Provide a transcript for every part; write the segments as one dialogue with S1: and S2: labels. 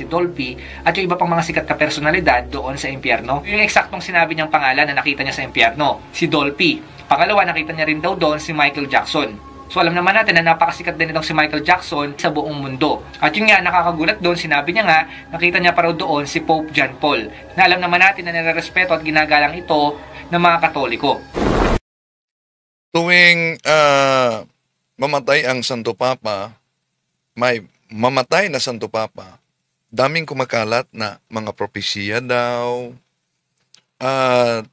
S1: si Dolphy, at yung iba pang mga sikat na personalidad doon sa impyerno. Yung eksaktong sinabi niyang pangalan na nakita niya sa impyerno, si Dolphy. Pangalawa, nakita niya rin daw doon si Michael Jackson. So alam naman natin na napakasikat din itong si Michael Jackson sa buong mundo. At yun nga, nakakagulat doon, sinabi niya nga, nakita niya pa raw doon si Pope John Paul, na alam naman natin na nirerespeto at ginagalang ito ng mga Katoliko.
S2: Tuwing mamatay ang Santo Papa, may mamatay na Santo Papa, daming kumakalat na mga propesiya daw, at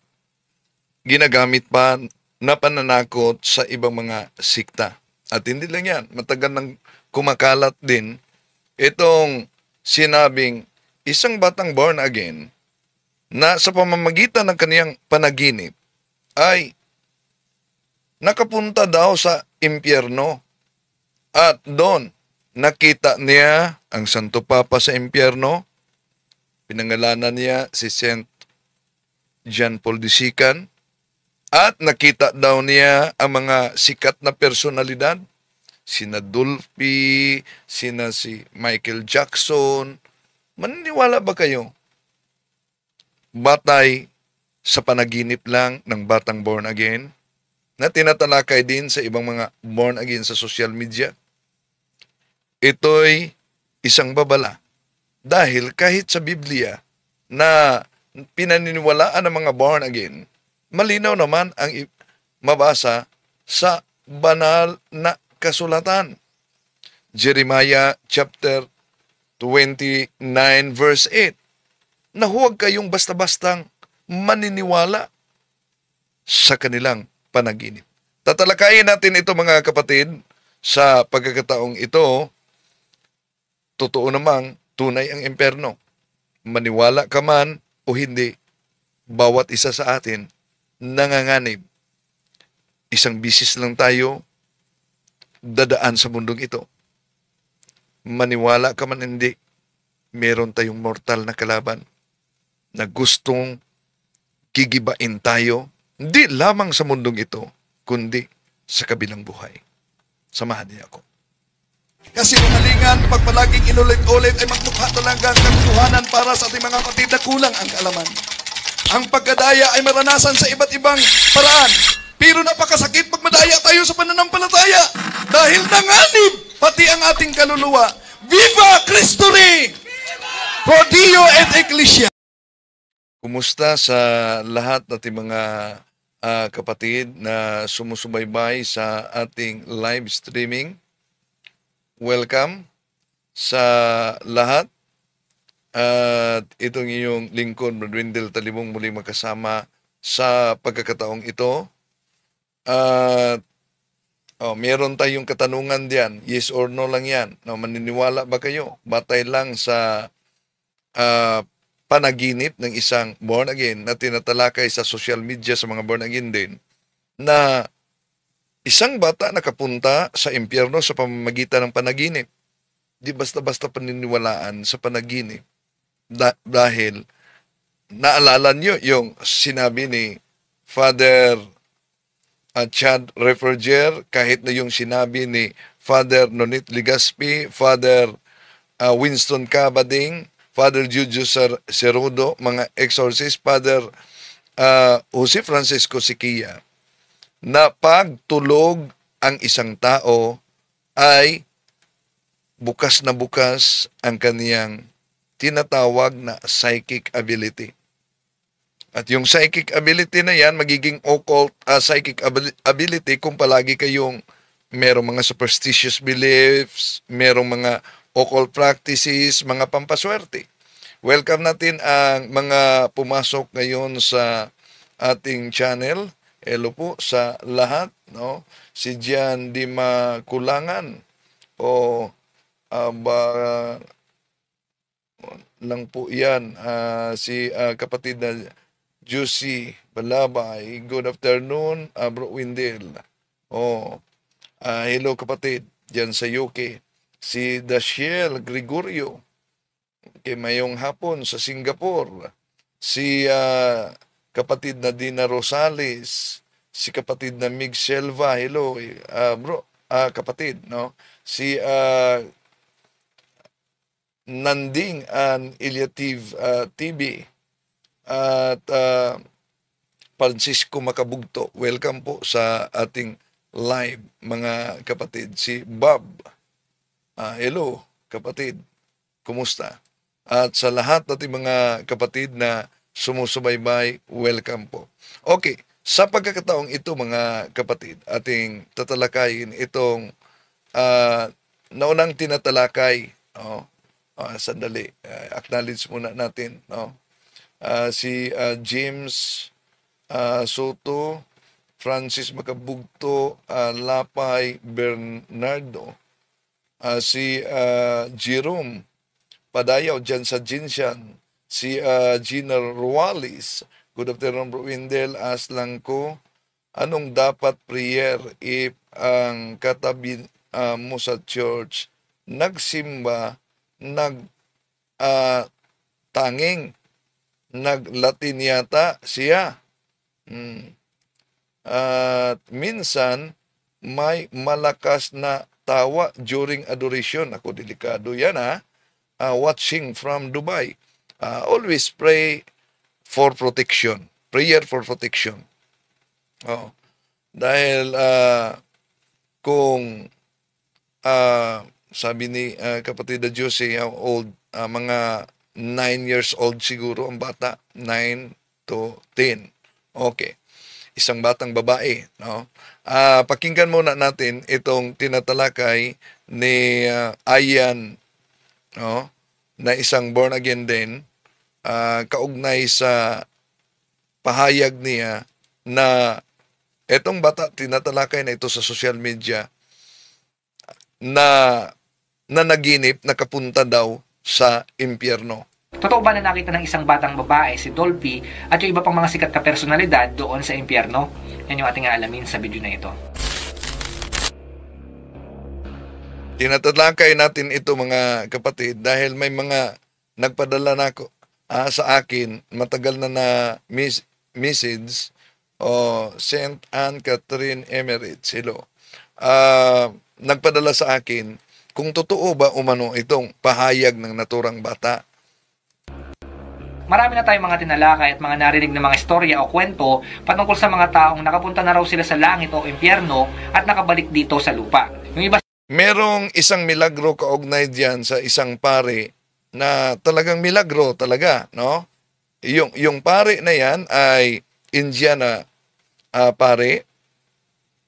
S2: ginagamit pa na pananakot sa ibang mga sikta. At hindi lang yan, matagal nang kumakalat din itong sinabing isang batang born again na sa pamamagitan ng kaniyang panaginip ay nakapunta daw sa impyerno at doon nakita niya ang Santo Papa sa impyerno. Pinangalanan niya si Saint John Paul II. At nakita daw niya ang mga sikat na personalidad, sina Dolphy, sina si Michael Jackson. Maniniwala ba kayo? Batay sa panaginip lang ng batang born again, na tinatalakay din sa ibang mga born again sa social media. Ito'y isang babala. Dahil kahit sa Biblia na pinaniniwalaan ng mga born again, malinaw naman ang mabasa sa banal na kasulatan. Jeremiah chapter 29 verse 8, na huwag kayong basta-bastang maniniwala sa kanilang panaginip. Tatalakayin natin ito mga kapatid sa pagkakataong ito. Totoo namang tunay ang impyerno. Maniwala ka man o hindi, bawat isa sa atin nanganganib. Isang bisis lang tayo dadaan sa mundong ito. Maniwala ka man hindi, meron tayong mortal na kalaban na gustong gigibain tayo, hindi lamang sa mundong ito, kundi sa kabilang buhay. Samahan niya ako.
S3: Kasi mamalingan, pag palaging inulit-ulit ay magmukha talagang katotohanan para sa ating mga kapatid na kulang ang kaalaman. Ang pagkadaya ay maranasan sa iba't ibang paraan. Pero napakasakit pag madaya tayo sa pananampalataya. Dahil nanganib pati ang ating kaluluwa. Viva Cristo Rey! Pro Dio et Ecclesia!
S2: Kumusta sa lahat nating mga kapatid na sumusubaybay sa ating live streaming? Welcome sa lahat. At itong iyong lingkod, Brother Wendell Talimong, muling magkasama sa pagkakataong ito. At meron tayong katanungan diyan, yes or no lang yan. Maniniwala ba kayo? Batay lang sa panaginip ng isang born again na tinatalakay sa social media sa mga born again din, na isang bata nakapunta sa impyerno sa pamamagitan ng panaginip. Di basta-basta paniniwalaan sa panaginip. Dahil naalala nyo yung sinabi ni Father Chad Referger, kahit na yung sinabi ni Father Nonit Ligaspi, Father Winston Cabading, Father Juju Cerudo, mga exorcist, Father Jose Francisco Siquia, na pagtulog ang isang tao ay bukas na bukas ang kaniyang tinatawag na psychic ability. At yung psychic ability na yan, magiging occult psychic ability kung palagi kayong merong mga superstitious beliefs, merong mga occult practices, mga pampaswerte. Welcome natin ang mga pumasok ngayon sa ating channel. Hello po sa lahat. No? Si Gian Di Makulangan o lang po yan, si kapatid na Juicy Balabay. Good afternoon, Bro Wendell. Hello kapatid dyan sa UK. Si Dashiel Gregorio, kay mayong hapon sa Singapore. Si kapatid na Dina Rosales, si kapatid na Mig Selva. Hello bro, kapatid, no? Si Nanding and Iliative TV at Francisco Macabugto. Welcome po sa ating live, mga kapatid. Si Bob. Hello, kapatid. Kumusta? At sa lahat nating mga kapatid na sumusubaybay, welcome po. Okay, sa pagkakataong ito, mga kapatid, ating tatalakayin itong naunang tinatalakay. Sandali, acknowledge muna natin. Si James Soto, Francis Macabugto, Lapay Bernardo, si Jerome Padayaw dyan sa Jinsian, si Gina Rualis. Good afternoon, Bro Windel. Ask lang ko, anong dapat prayer if ang katabi mo sa church nagsimba, tanging, naglatin yata siya. At minsan, may malakas na tawa during adoration. Ako, delikado yan watching from Dubai. Always pray for protection. Prayer for protection. Dahil kung sabi ni kapatid na Jose, how old? Mga 9 years old siguro ang bata. 9 to 10. Okay. Isang batang babae. Pakinggan muna natin itong tinatalakay ni Ayan, na isang born again din, kaugnay sa pahayag niya na itong bata tinatalakay na ito sa social media na naginip, nakapunta daw sa impyerno.
S1: Totoo ba na nakita ng isang batang babae, si Dolphy, at yung iba pang mga sikat na personalidad doon sa impyerno? Yan yung ating aalamin sa video na ito.
S2: Tinatalakay natin ito, mga kapatid, dahil may mga nagpadala na ako sa akin, matagal na message, St. Anne Catherine Emirates, hello. Nagpadala sa akin kung totoo ba umano itong pahayag ng naturang bata.
S1: Marami na tayong mga tinalakay at mga narinig na mga istorya o kwento patungkol sa mga taong nakapunta na raw sila sa langit o impyerno at nakabalik dito sa lupa. Yung iba,
S2: merong isang milagro kaugnay diyan sa isang pare na talagang milagro talaga, no? Yung pare na yan ay Indian na pare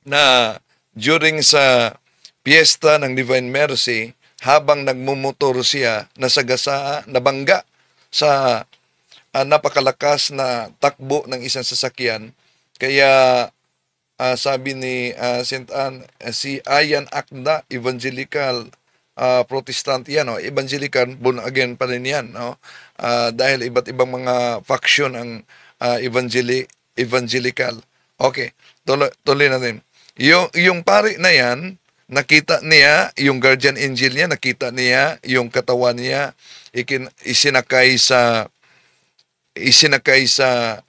S2: na during sa piyesta ng Divine Mercy, habang nagmumotor siya, nasagasa, nabangga sa napakalakas na takbo ng isang sasakyan. Kaya sabi ni St. Anne, si Ayan Akda, evangelical Protestant yan, evangelical, born again pa rin yan, dahil iba't ibang mga faction ang evangelical. Okay, tuloy natin. Yung pare na yan, nakita niya, yung guardian angel niya, nakita niya yung katawan niya, isinakay sa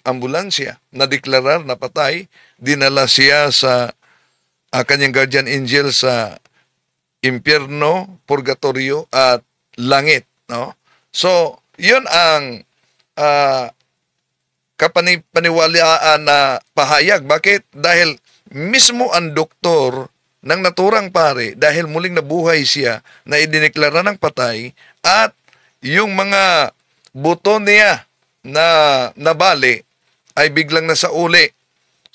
S2: ambulansya, nadeklarar na patay, dinala siya sa kanyang guardian angel sa impyerno, purgatorio, at langit. No? So, yun ang kapaniwalaan na pahayag. Bakit? Dahil mismo ang doktor ng naturang pare, dahil muling nabuhay siya, na idineklara ng patay, at yung mga buto niya na nabali ay biglang nasa uli.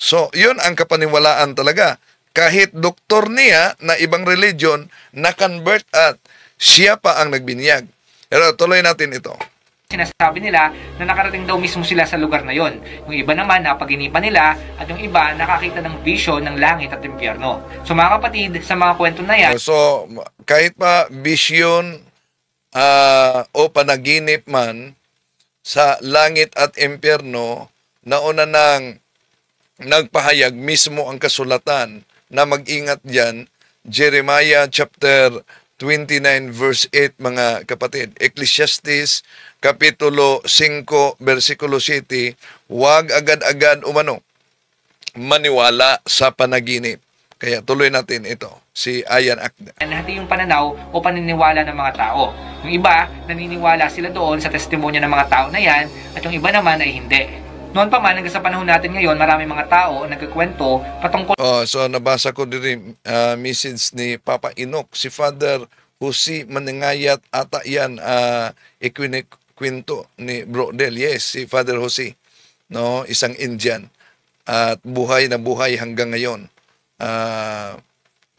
S2: So, yun ang kapaniwalaan talaga. Kahit doktor niya na ibang religion, na-convert at siya pa ang nagbinyag. Pero tuloy natin ito.
S1: sinasabi nila na nakarating daw mismo sila sa lugar na yon. Yung iba naman napaginipan nila at yung iba nakakita ng vision ng langit at impyerno. So mga kapatid, sa mga kwento na yan,
S2: so kahit pa vision o panaginip man sa langit at impyerno, nauna nang nagpahayag mismo ang kasulatan na mag-ingat diyan. Jeremiah chapter 29 verse 8 mga kapatid. Ecclesiastes kapitulo 5 versikulo 7, huwag agad-agad maniwala sa panaginip. Kaya tuloy natin ito. si Ayan Akda.
S1: Hati yung pananaw o paniniwala ng mga tao. Yung iba, naniniwala sila doon sa testimonya ng mga tao na yan, at yung iba naman ay hindi. Noon pa man, hanggang sa panahon natin ngayon, marami mga tao ang nagkikwento patungkol
S2: So nabasa ko din message ni Papa Inok, si Father Jose Maningayat ata yan, ikwento ni Bro Del. Yes, si Father Jose, no, isang Indian, at buhay na buhay hanggang ngayon.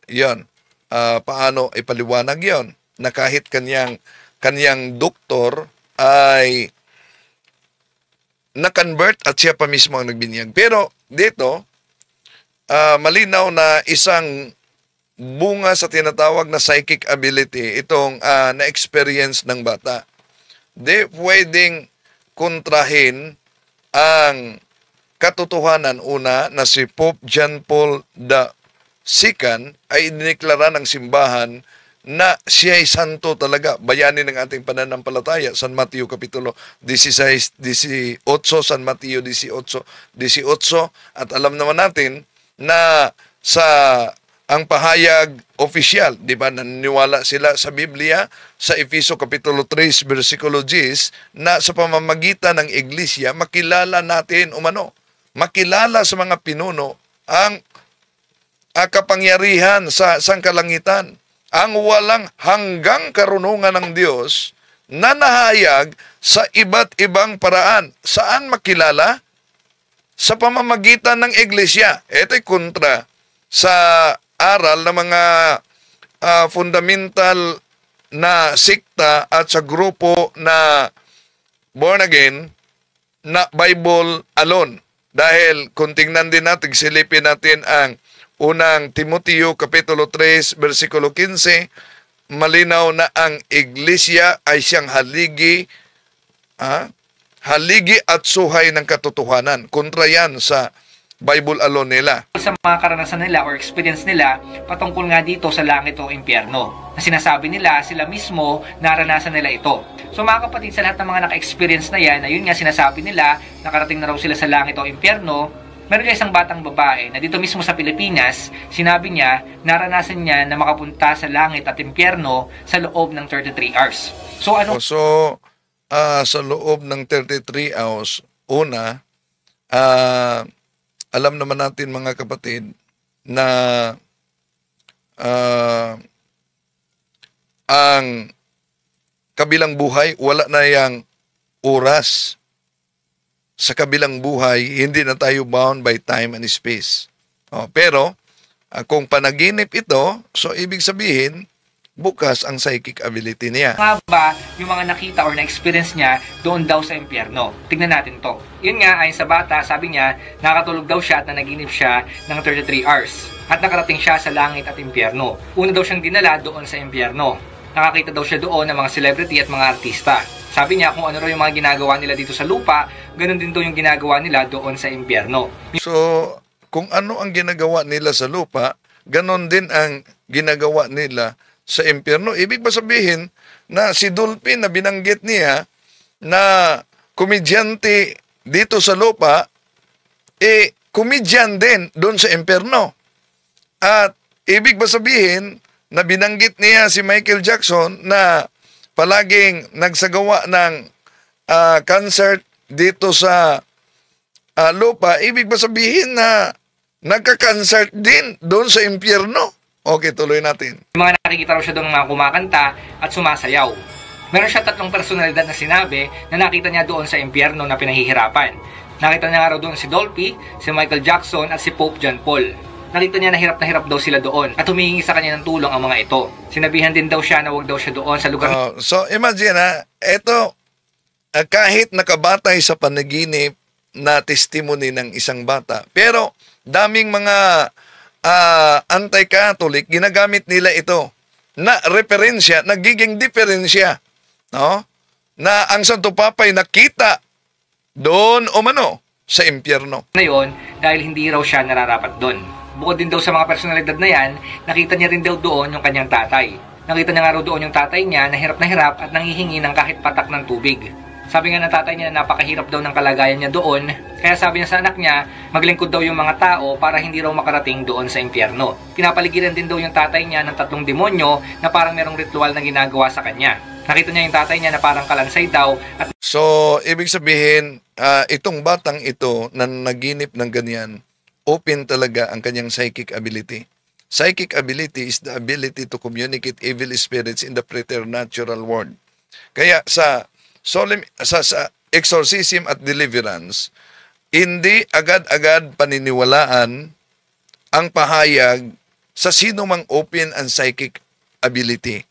S2: Yon, paano ipaliwanag yon na kahit kanyang doktor ay na-convert at siya pa mismo ang nagbinyag. Pero dito, malinaw na isang bunga sa tinatawag na psychic ability itong na-experience ng bata. Di pwedeng kontrahin ang katotohanan una na si Pope John Paul II ay iniklara ng simbahan na siya ay santo talaga, bayani ng ating pananampalataya. San Mateo Kapitulo 16, 18, San Mateo 18, 18. At alam naman natin na ang pahayag opisyal, di ba, naniniwala sila sa Biblia, sa Efeso Kapitulo 3, versikulo 10, na sa pamamagitan ng iglesia, makilala natin makilala sa mga pinuno ang kapangyarihan sa sangkalangitan, ang walang hanggang karunungan ng Diyos na nahayag sa iba't ibang paraan. Saan makilala? Sa pamamagitan ng iglesia. Ito'y kontra sa aral ng mga fundamental na sikta at sa grupo na born again na Bible alone. Dahil kung tingnan din natin, silipin natin ang unang Timoteo Kapitulo 3, versikulo 15, malinaw na ang iglesia ay siyang haligi at suhay ng katotohanan. Kontra yan sa Bible alone nila.
S1: Sa mga karanasan nila or experience nila patungkol nga dito sa langit o impyerno. Na sinasabi nila, sila mismo naranasan nila ito. So mga kapatid, sa lahat ng mga naka-experience na yan, ayun nga sinasabi nila, nakarating na raw sila sa langit o impyerno. Meron niya isang batang babae na dito mismo sa Pilipinas, sinabi niya, naranasan niya na makapunta sa langit at impyerno sa loob ng 33 hours. So ano?
S2: So, sa loob ng 33 hours, una, alam naman natin mga kapatid na ang kabilang buhay, wala na yang oras. Sa kabilang buhay, hindi na tayo bound by time and space. Pero, kung panaginip ito, so ibig sabihin, bukas ang psychic ability niya.
S1: Nga ba yung mga nakita or na-experience niya doon daw sa impyerno? Tignan natin to. Yun nga, ayon sa bata, sabi niya, nakatulog daw siya at nanaginip siya ng 33 hours. At nakarating siya sa langit at impyerno. Una daw siyang dinala doon sa impyerno. Nakakita daw siya doon ng mga celebrity at mga artista. Sabi niya kung ano raw yung mga ginagawa nila dito sa lupa, ganun din daw yung ginagawa nila doon sa impyerno.
S2: So, kung ano ang ginagawa nila sa lupa, ganun din ang ginagawa nila sa impyerno. Ibig ba sabihin na si Dolphy na binanggit niya na komedyante dito sa lupa, komedyan din doon sa impyerno. At ibig ba sabihin na binanggit niya si Michael Jackson na palaging nagsagawa ng concert dito sa lupa, ibig ba sabihin na nagka-concert din doon sa impyerno? Okay, tuloy natin.
S1: Yung mga nakikita raw siya doon ng mga kumakanta at sumasayaw. Meron siya 3 personalidad na sinabi na nakita niya doon sa impyerno na pinahihirapan. Nakita niya nga raw doon si Dolphy, si Michael Jackson at si Pope John Paul. Nakita niya na hirap daw sila doon at humihingi sa kanya ng tulong ang mga ito. Sinabihan din daw siya na wag daw siya doon sa lugar.
S2: So imagine ito, kahit nakabatay sa panaginip na testimony ng isang bata, pero daming mga anti-Catholic, ginagamit nila ito na referensya, nagiging diferensya, no? Na ang Santo Papa ay nakita doon umano sa impyerno.
S1: Ngayon, dahil hindi raw siya nararapat doon. Bukod din daw sa mga personalidad na yan, nakita niya rin daw doon yung kanyang tatay. Nakita niya nga raw doon yung tatay niya na hirap at nanghihingi ng kahit patak ng tubig. Sabi nga ng tatay niya na napakahirap daw ng kalagayan niya doon. Kaya sabi niya sa anak niya, maglingkod daw yung mga tao para hindi raw makarating doon sa impyerno. Pinapaligiran din daw yung tatay niya ng 3 demonyo na parang merong ritual na ginagawa sa kanya. Nakita niya yung tatay niya na parang kalansay daw. At
S2: So, ibig sabihin, itong batang ito na naginip ng ganyan, open talaga ang kanyang psychic ability. Psychic ability is the ability to communicate evil spirits in the preternatural world. Kaya sa exorcism at deliverance, hindi agad-agad paniniwalaan ang pahayag sa sino mang open ang psychic ability.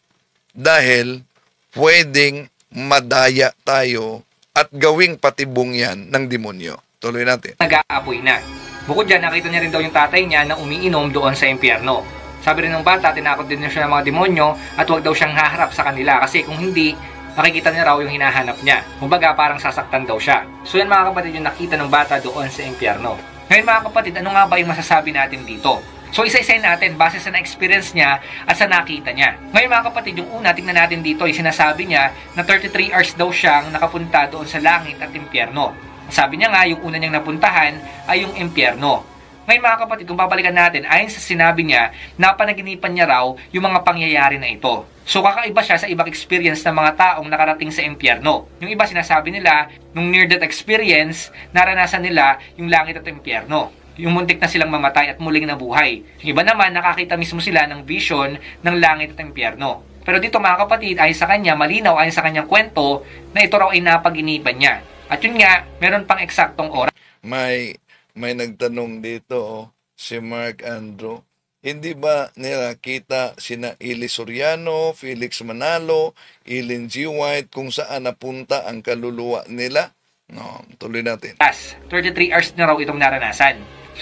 S2: Dahil pwedeng madaya tayo at gawing patibong yan ng demonyo. Tuloy natin.
S1: nag-aapoy na. Bukod dyan, nakita niya rin daw yung tatay niya na umiinom doon sa impyerno. Sabi rin ng bata, tinakot din siya ng mga demonyo at huwag daw siyang haharap sa kanila kasi kung hindi, makikita niya raw yung hinahanap niya. Kumbaga, parang sasaktan daw siya. So yan mga kapatid, yung nakita ng bata doon sa impyerno. Ngayon mga kapatid, ano nga ba yung masasabi natin dito? So isa-isayin natin base sa na-experience niya at sa nakita niya. Ngayon mga kapatid, yung una, tingnan natin dito, yung sinasabi niya na 33 hours daw siyang nakapunta doon sa langit at impyerno. Sabi niya nga, yung una niyang napuntahan ay yung impyerno. Ngayon mga kapatid, kung babalikan natin, ayon sa sinabi niya, napanaginipan niya raw yung mga pangyayari na ito. So kakaiba siya sa ibang experience ng mga taong nakarating sa impyerno. Yung iba sinasabi nila, nung near-death experience, naranasan nila yung langit at impyerno. Yung muntik na silang mamatay at muling nabuhay. Yung iba naman, nakakita mismo sila ng vision ng langit at impyerno. Pero dito mga kapatid, ayon sa kanya, malinaw ayon sa kanyang kwento, na ito raw ay napaginipan niya. At yun nga, meron pang eksaktong oras.
S2: May nagtanong dito, si Mark Andrew, hindi ba nakita sina Eli Soriano, Felix Manalo, Ellen G. White kung saan napunta ang kaluluwa nila? No, tuloy natin.
S1: 33 hours na raw itong naranasan.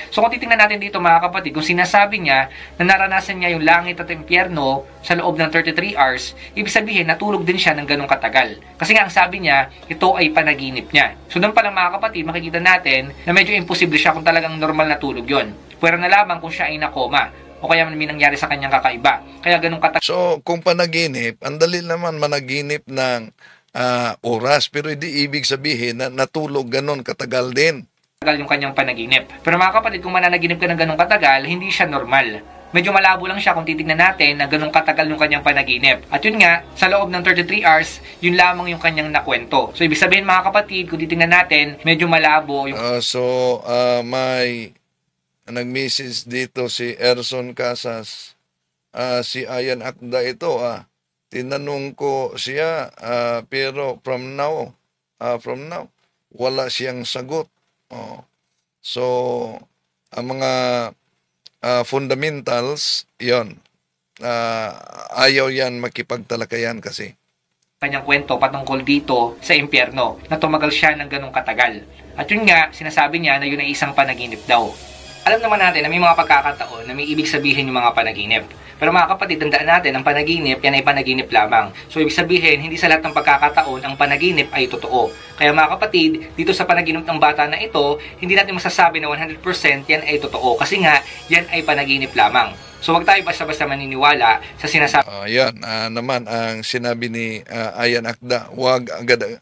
S1: So kung titingnan natin dito mga kapatid, kung sinasabi niya na naranasan niya yung langit at impyerno sa loob ng 33 hours, ibig sabihin natulog din siya ng ganong katagal. Kasi nga ang sabi niya, ito ay panaginip niya. So doon pa lang mga kapatid, makikita natin na medyo imposible siya kung talagang normal na tulog yon. Pwera na lamang kung siya ay nakoma o kaya may nangyari sa kanyang kakaiba. Kaya ganong katagal.
S2: So, kung panaginip, ang dali naman managinip ng oras, pero hindi ibig sabihin na natulog ganon katagal din.
S1: Yung kanyang panaginip. Pero mga kapatid, kung mananaginip ka ng ganong katagal, hindi siya normal. Medyo malabo lang siya kung titignan natin na ganong katagal yung kanyang panaginip. At yun nga, sa loob ng 33 hours, yun lamang yung kanyang nakwento. So, ibig sabihin mga kapatid, kung titignan natin, medyo malabo yung...
S2: May nag-message dito si Erson Casas, si Ayan Akda ito, tinanong ko siya, pero from now, wala siyang sagot. So, ang mga fundamentals, yon, ayaw yan makipagtalakayan kasi.
S1: Kanyang kwento patungkol dito sa impyerno na tumagal siya ng ganong katagal. At yun nga, sinasabi niya na yun ay isang panaginip daw. Alam naman natin na may mga pagkakataon na may ibig sabihin yung mga panaginip. Pero mga kapatid, tandaan natin, ang panaginip, yan ay panaginip lamang. So, ibig sabihin, hindi sa lahat ng pagkakataon, ang panaginip ay totoo. Kaya mga kapatid, dito sa panaginip ng bata na ito, hindi natin masasabi na 100% yan ay totoo. Kasi nga, yan ay panaginip lamang. So, wag tayo basta-basta maniniwala sa sinasabi.
S2: Yan, naman, ang sinabi ni Ayan Akda, wag agad.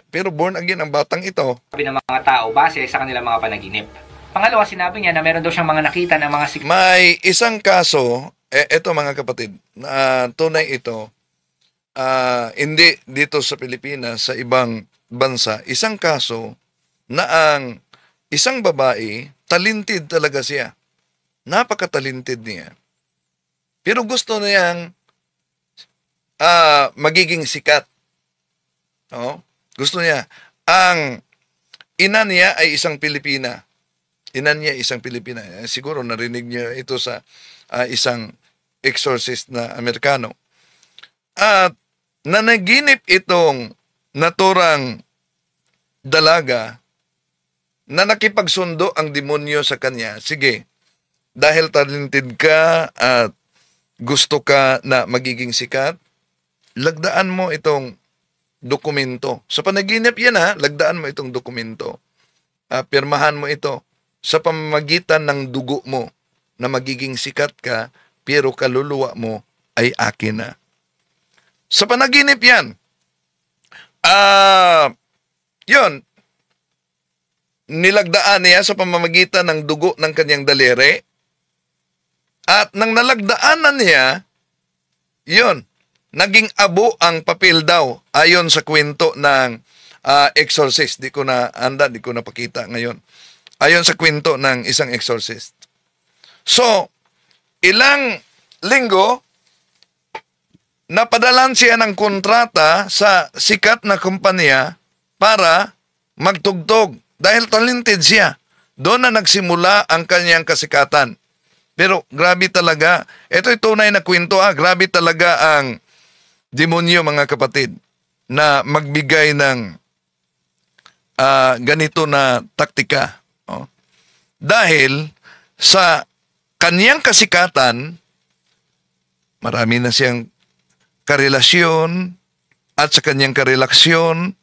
S2: Pero born again ang batang ito.
S1: Sabi ng mga tao base sa kanilang mga panaginip. Pangalawa, sinabi niya na meron daw siyang mga nakita ng mga
S2: May isang kaso, eto mga kapatid, tunay ito, hindi dito sa Pilipinas, sa ibang bansa, isang kaso na ang isang babae, talented talaga siya. Napaka-talented niya. Pero gusto niyang magiging sikat. Gusto niya. Ang ina niya ay isang Pilipina. Siguro narinig niyo ito sa isang exorcist na Amerikano. At nanaginip itong naturang dalaga na nakipagsundo ang demonyo sa kanya. Sige, dahil talented ka at gusto ka na magiging sikat, lagdaan mo itong dokumento. Sa panaginip yan lagdaan mo itong dokumento. Pirmahan mo ito sa pamamagitan ng dugo mo na magiging sikat ka, pero kaluluwa mo ay akin na. Sa panaginip yan, Yun, nilagdaan niya sa pamamagitan ng dugo ng kanyang daliri. At nang nalagdaanan niya, yun, naging abo ang papel daw ayon sa kwento ng exorcist. Di ko na pakita ngayon. Ayon sa kwento ng isang exorcist. So, ilang linggo, napadalan siya ng kontrata sa sikat na kumpanya para magtugtog. Dahil talented siya. Doon na nagsimula ang kanyang kasikatan. Pero grabe talaga, ito'y tunay na kwento grabe talaga ang demonyo mga kapatid na magbigay ng ganito na taktika. Oh. Dahil sa kaniyang kasikatan, marami na siyang karelasyon at sa kanyang karelasyon,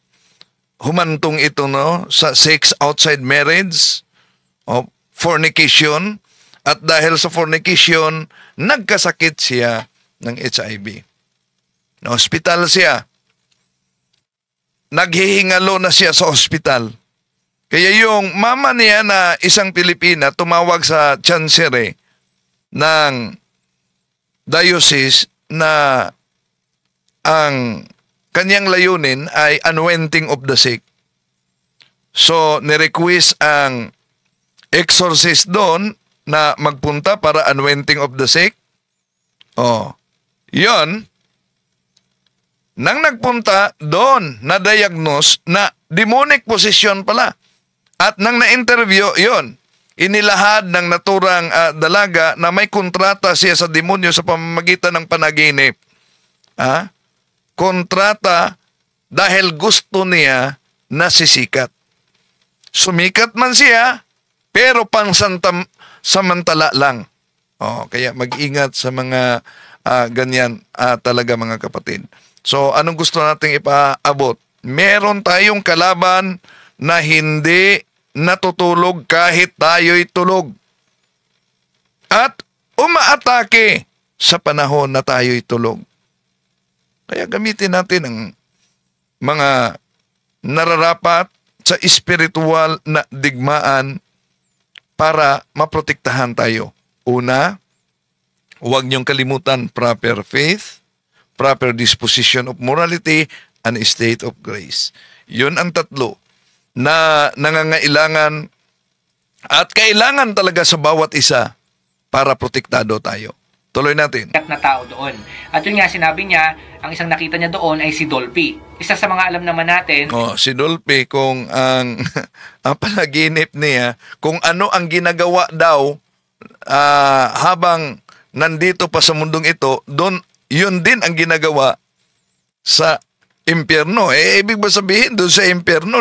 S2: humantong ito sa sex outside marriage, fornication, at dahil sa fornication, nagkasakit siya ng HIV. Na-hospital siya. Naghihingalo na siya sa hospital. Kaya yung mama niya na isang Pilipina tumawag sa chancery ng diocese na ang kanyang layunin ay anointing of the sick. So, nirequest ang exorcist doon na magpunta para anointing of the sick. Yon. Nang nagpunta doon, na-diagnose na demonic possession pala. At nang na-interview, yon, inilahad ng naturang dalaga na may kontrata siya sa demonyo sa pamamagitan ng panaginip. Kontrata dahil gusto niya na sisikat. Sumikat man siya, pero samantala lang. Kaya mag-ingat sa mga ganyan talaga mga kapatid. So, anong gusto nating ipaabot? Meron tayong kalaban na hindi natutulog kahit tayo'y tulog. At umaatake sa panahon na tayo'y tulog. Kaya gamitin natin ang mga nararapat sa espiritual na digmaan para maprotektahan tayo. Una, huwag niyong kalimutan proper faith, proper disposition of morality, and state of grace. Yun ang tatlo na nangangailangan at kailangan talaga sa bawat isa para protektado tayo. Tuloy natin.
S1: Na tao doon. At yun nga, sinabi niya, ang isang nakita niya doon ay si Dolphy. Isa sa mga alam naman natin.
S2: Si Dolphy, kung ang panaginip niya, kung ano ang ginagawa daw habang nandito pa sa mundong ito, doon, yun din ang ginagawa sa impyerno. Ibig ba sabihin, doon sa impyerno,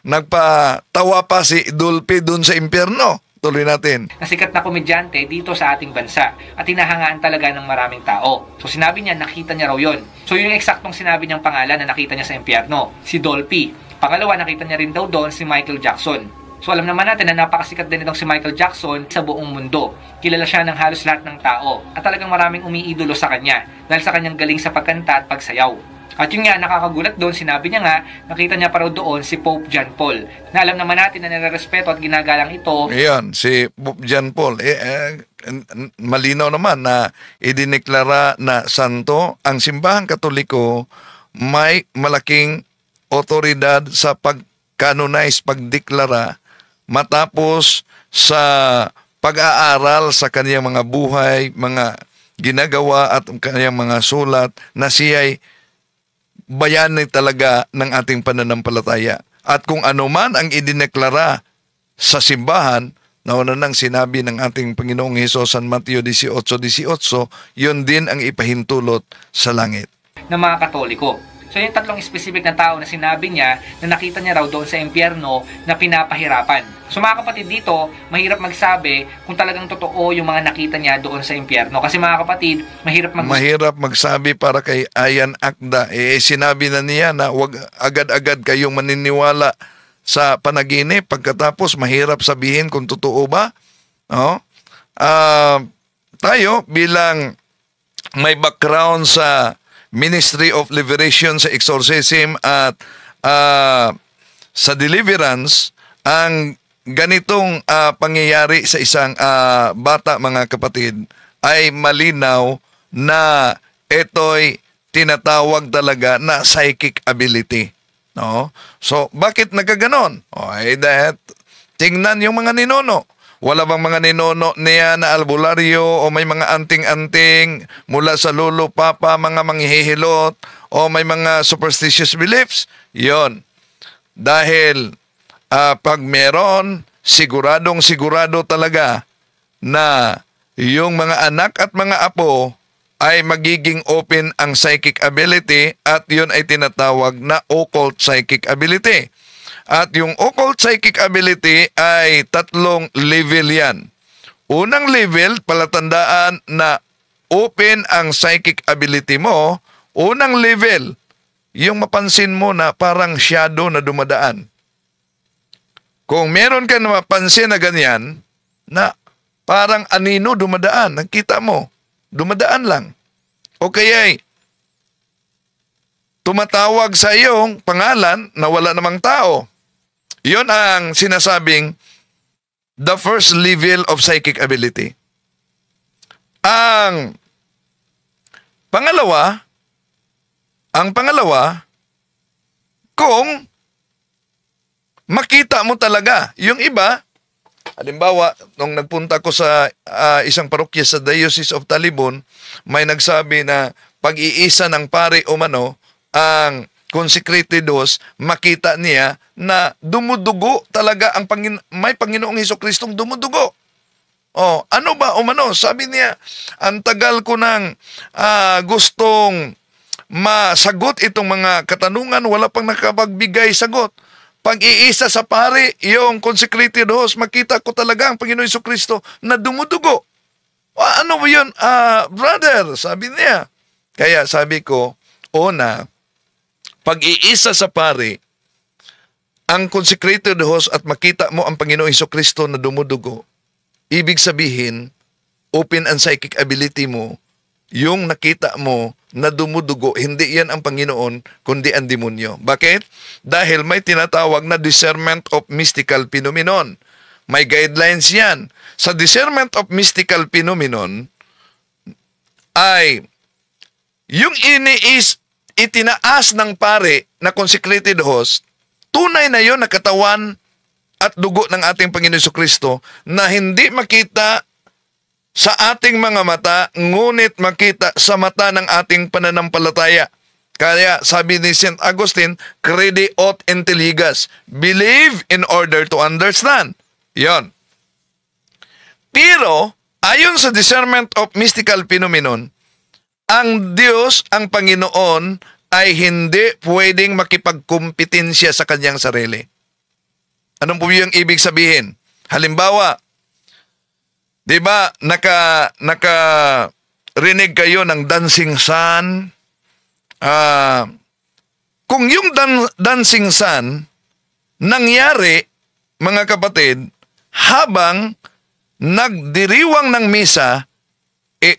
S2: nagpatawa pa si Dolphy doon sa impyerno. Tuloy natin.
S1: Na sikat na komedyante dito sa ating bansa at hinahangaan talaga ng maraming tao. So sinabi niya, nakita niya raw yun. So yung eksaktong sinabi niyang pangalan na nakita niya sa impyerno, si Dolphy. Pangalawa, nakita niya rin daw doon si Michael Jackson. So alam naman natin na napakasikat din itong si Michael Jackson sa buong mundo. Kilala siya ng halos lahat ng tao at talagang maraming umiidolo sa kanya dahil sa kanyang galing sa pagkanta at pagsayaw. At yun nga, nakakagulat doon, sinabi niya nga, nakita niya pa raw doon si Pope John Paul. Na alam naman natin na nirerespeto at ginagalang ito.
S2: Ayan, si Pope John Paul. Malinaw naman na idineklara na santo. Ang simbahang katoliko may malaking otoridad sa pag-canonize, pagdeklara matapos sa pag-aaral sa kaniyang mga buhay, mga ginagawa at kaniyang mga sulat na siya'y bayani talaga ng ating pananampalataya. At kung ano man ang idineklara sa simbahan, nauna nang sinabi ng ating Panginoong Hesus San Mateo 18:18, yun din ang ipahintulot sa langit.
S1: Ng mga Katoliko. So yung tatlong specific na tao na sinabi niya na nakita niya raw doon sa impyerno na pinapahirapan. So mga kapatid, dito, mahirap magsabi kung talagang totoo yung mga nakita niya doon sa impyerno. Kasi mga kapatid, mahirap magsabi para kay Ayan Akda. Sinabi na niya na wag agad-agad kayong maniniwala sa panaginip. Pagkatapos, mahirap sabihin kung totoo ba. Tayo bilang may background sa Ministry of Liberation sa Exorcism at
S2: sa deliverance ang ganitong pangyayari sa isang bata, mga kapatid, ay malinaw na ito'y tinatawag talaga na psychic ability. No? So, bakit nagkaganon? Tingnan yung mga ninuno. Wala bang mga ninuno niya na albularyo o may mga anting-anting mula sa lolo, papa, mga manghihilot o may mga superstitious beliefs? Yon. Dahil pag meron, sigurado talaga na yung mga anak at mga apo ay magiging open ang psychic ability at yun ay tinatawag na occult psychic ability. At yung occult psychic ability ay 3 level yan. Unang level, palatandaan na open ang psychic ability mo. Unang level, yung mapansin mo na parang shadow na dumadaan. Kung meron ka na mapansin na ganyan, na parang anino dumadaan, nakita mo, dumadaan lang. O kaya'y tumatawag sa iyong pangalan na wala namang tao. Yon ang sinasabing the first level of psychic ability. Ang pangalawa, kung makita mo talaga, yung iba, halimbawa, nung nagpunta ko sa isang parokya sa Diocese of Talibon, may nagsabi na pag-iisa ng pare o mano, ang consecrated host, makita niya na dumudugo talaga ang may Panginoong Hesus-Kristong dumudugo. Oh, ano ba o mano? Sabi niya, ang tagal ko nang gustong masagot itong mga katanungan, wala pang nakapagbigay sagot. Pag-iisa sa pare, yung consecrated host, makita ko talaga ang Panginoon Hesus-Kristo na dumudugo. Ano ba yun? Brother, sabi niya. Kaya sabi ko, pag-iisa sa pare, ang consecrated host at makita mo ang Panginoong Hesus-Kristo na dumudugo, ibig sabihin, open ang psychic ability mo, yung nakita mo na dumudugo, hindi yan ang Panginoon, kundi ang demonyo. Bakit? Dahil may tinatawag na discernment of mystical phenomenon. May guidelines yan. Sa discernment of mystical phenomenon, ay yung itinaas ng pare na consecrated host, tunay na yon na katawan at dugo ng ating Panginoon Jesucristo na hindi makita sa ating mga mata, ngunit makita sa mata ng ating pananampalataya. Kaya sabi ni St. Augustine, credi aut intelligas, believe in order to understand. Yon. Pero, ayon sa discernment of mystical phenomenon, ang Diyos, ang Panginoon, ay hindi pwedeng makipagkumpetensya sa kanyang sarili. Anong po yung ibig sabihin? Halimbawa, di ba, rinig kayo ng dancing sun? Kung yung dancing sun nangyari, mga kapatid, habang nagdiriwang ng misa,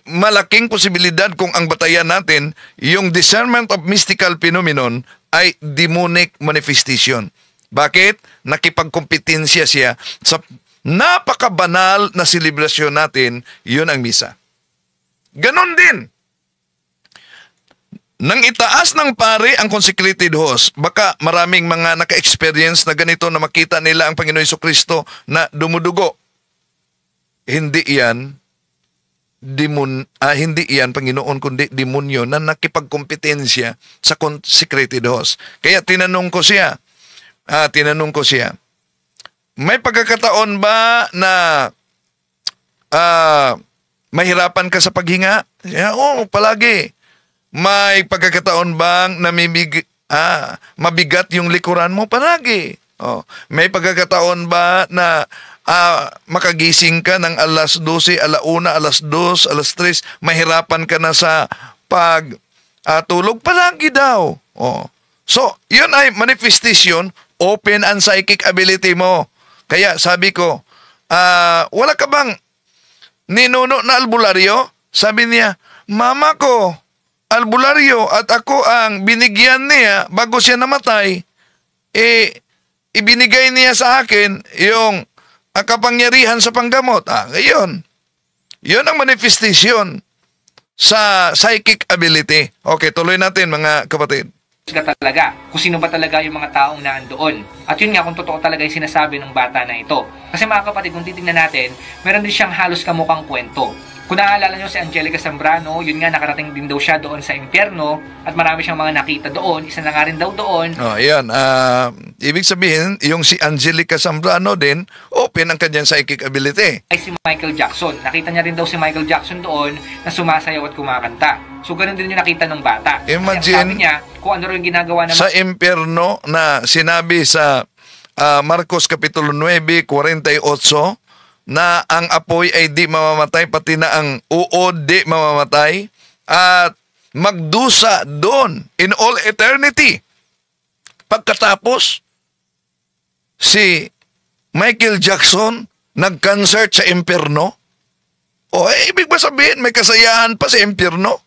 S2: malaking posibilidad kung ang batayan natin, yung discernment of mystical phenomenon ay demonic manifestation. Bakit? Nakipagkompetensya siya sa napakabanal na selebrasyon natin, yun ang misa. Ganon din. Nang itaas ng pare ang consecrated host, baka maraming mga naka-experience na ganito na makita nila ang Panginoon Jesucristo na dumudugo. Hindi yan Panginoon, kundi demonyo na nakipagkompetensya sa consecrated host. Kaya tinanong ko siya, may pagkakataon ba na mahirapan ka sa paghinga? Oo, palagi. May pagkakataon bang mabigat yung likuran mo? Palagi. May pagkakataon ba na makagising ka ng alas 12, alauna, alas 2, alas 3, mahirapan ka na sa pagtulog? Palagi daw. So, yun ay manifestation, open ang psychic ability mo. Kaya sabi ko, wala ka bang ninuno na albularyo? Sabi niya, mama ko, albularyo at ako ang binigyan niya bago siya namatay. ibinigay niya sa akin yung kapangyarihan sa panggamot. Ngayon, yun ang manifestation sa psychic ability. Okay, tuloy natin mga kapatid.
S1: Talaga, kung sino ba talaga yung mga taong naandoon. At yun nga, kung totoo talaga yung sinasabi ng bata na ito. Kasi mga kapatid, kung titingnan natin, meron din siyang halos kamukhang kwento. Kung naaalala nyo si Angelica Zambrano, yun nga, nakarating din daw siya doon sa impyerno at marami siyang mga nakita doon. Isa na nga rin daw doon.
S2: Ayan. Ibig sabihin, yung si Angelica Zambrano din, open ang kanyang psychic ability.
S1: Ay si Michael Jackson. Nakita niya rin daw si Michael Jackson doon na sumasayaw at kumakanta. So, ganun din yung nakita ng bata.
S2: Imagine,
S1: sabi niya, kung ano rin ginagawa ng
S2: sa impyerno na sinabi sa Marcos Kapitulo 9, 48, na ang apoy ay di mamamatay, pati na ang uod di mamamatay, at magdusa doon in all eternity. Pagkatapos, si Michael Jackson nag-concert sa impyerno. Ibig ba sabihin may kasayahan pa sa impyerno?